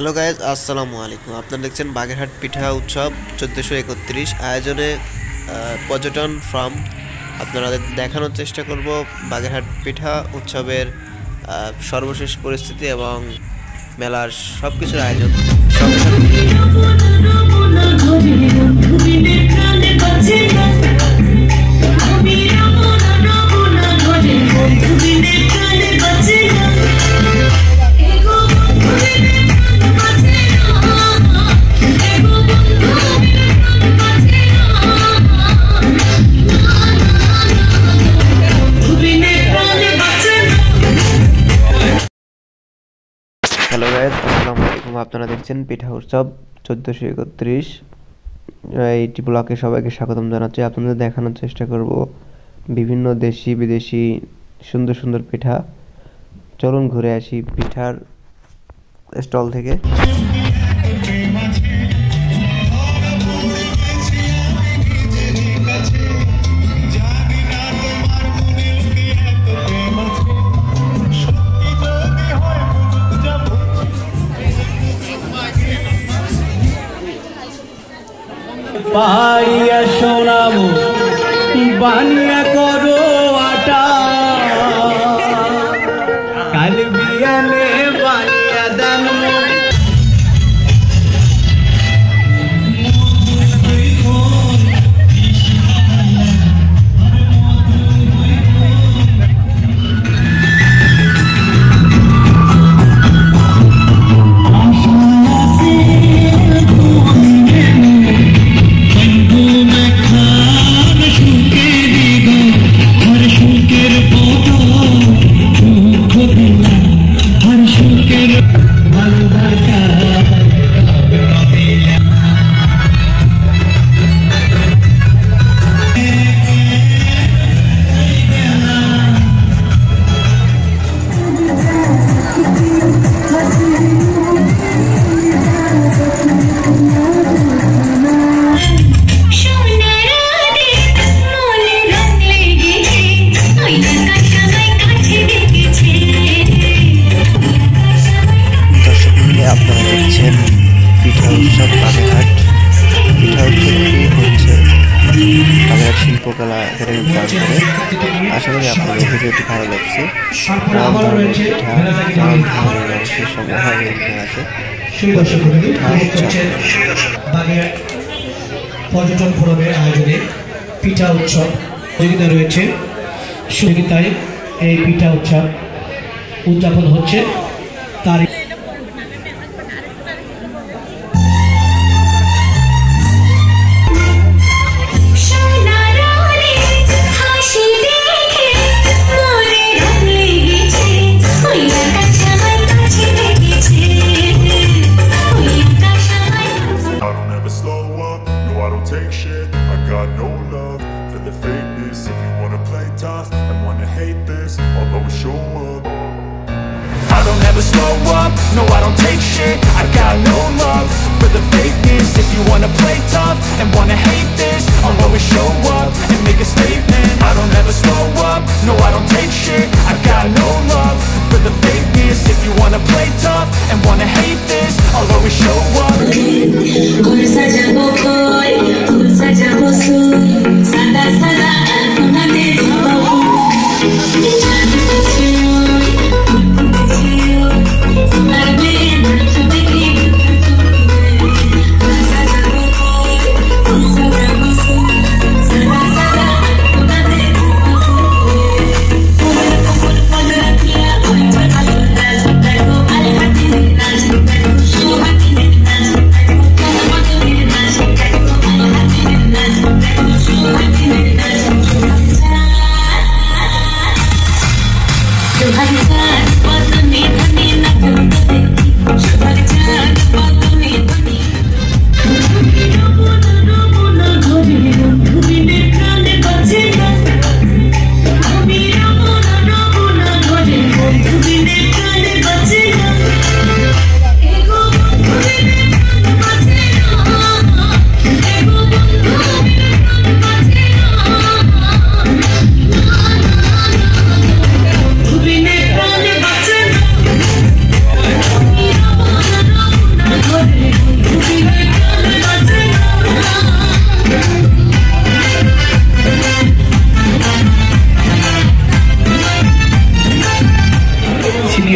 Hello guys, আসসালামু আলাইকুম। আপনারা দেখছেন বাগেরহাট পিঠা উৎসব 1431 আয়োজনে পর্যটন ফার্ম। আপনাদের দেখানোর চেষ্টা করব বাগেরহাট পিঠা উৎসবের সর্বশেষ পরিস্থিতি এবং মেলার সব কিছুর আয়োজন। হ্যালো গাইজ, আসসালামু আলাইকুম। আপনারা দেখছেন পিঠা উৎসব 1431 এইটি ব্লকে সবাইকে স্বাগতম জানাচ্ছি। আপনাদের দেখানোর চেষ্টা করব বিভিন্ন দেশি বিদেশি সুন্দর সুন্দর পিঠা। চলুন ঘুরে আসি পিঠার স্টল থেকে। পাহাড়িয়া শোনাবো বানিয়া করো আটা, কাল বিয়ানে বানিয়া দান পিঠা উৎসব বাগেরহাট। পিঠা উৎসবটি হচ্ছে বাগেরহাট শিল্পকলা একাডেমি প্রাঙ্গণে। আশা করি আপনাদের ভিডিওটি ভালো লাগছে। নানান ধরনের পিঠা, নানান ধরনের মানুষের সমাহার এই মেলাতে। পর্যটন ফোরামের আয়োজনে পিঠা উৎসব প্রতিযোগিতা রয়েছে। প্রতিযোগিতায় এই পিঠা উৎসব উদযাপন হচ্ছে। তার take shit, I got no love for the fakeness. If you wanna play tough and wanna hate this, I'll always show up. I don't ever slow up, no I don't take shit, I got no love for the fakeness. If you wanna play tough and wanna hate this, I'll always show up and make a statement. I don't ever slow up, no I don't take shit, I got no love for the fakeness. If you wanna play tough and wanna hate this, I'll always show up.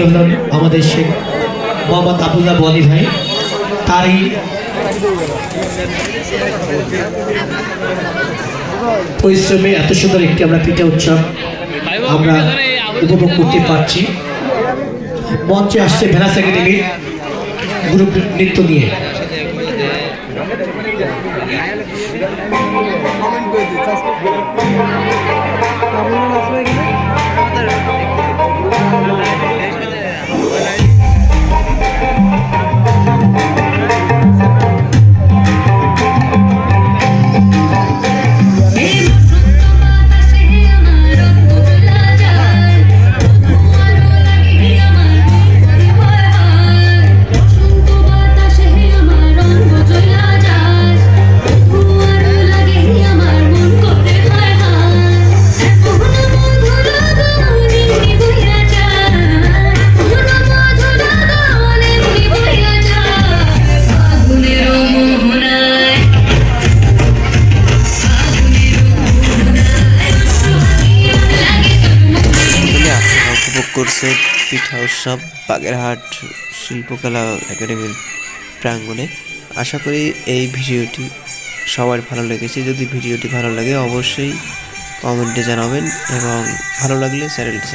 হলেন আমাদের শেখ মোহাম্মদ আব্দুল্লাহ বলি ভাই, তারই পরিশ্রমে এত সুন্দর একটি আমরা পিঠা উৎসব আমরা উপভোগ করতে পারছি। মঞ্চে আসছে ভেলাস একাডেমি গ্রুপ নৃত্য নিয়ে। করছে পিঠা উৎসব বাগেরহাট শিল্পকলা একাডেমির প্রাঙ্গণে। আশা করি এই ভিডিওটি সবার ভালো লেগেছে। যদি ভিডিওটি ভালো লাগে অবশ্যই কমেন্টে জানাবেন এবং ভালো লাগলে চ্যানেলটি